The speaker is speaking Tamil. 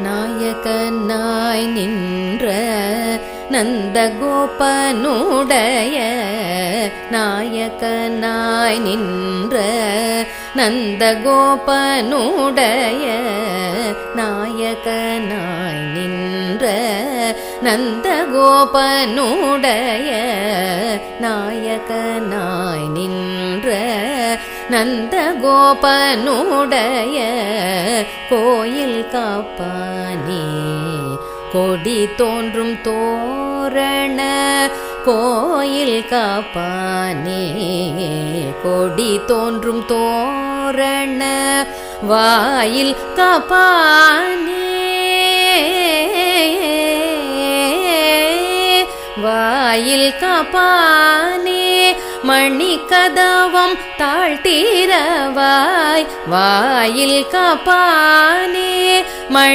நாயகனாய் நின்ற நந்தகோபனுடைய நாயகனாய் நின்ற நந்தகோபனுடைய நாயகனாய் நின்ற நந்தகோபனுடைய நாயகனாய் நின்ற நந்தகோபனுடைய கோயில் காப்பானே கொடி தோன்றும் தோரண கோயில் காப்பானே கொடி தோன்றும் தோரண வாயில் காப்பானே வாயில் காப்பானே மணி கதவம் தாழ்த்திரவாய் வாயில் காப்பானே மணி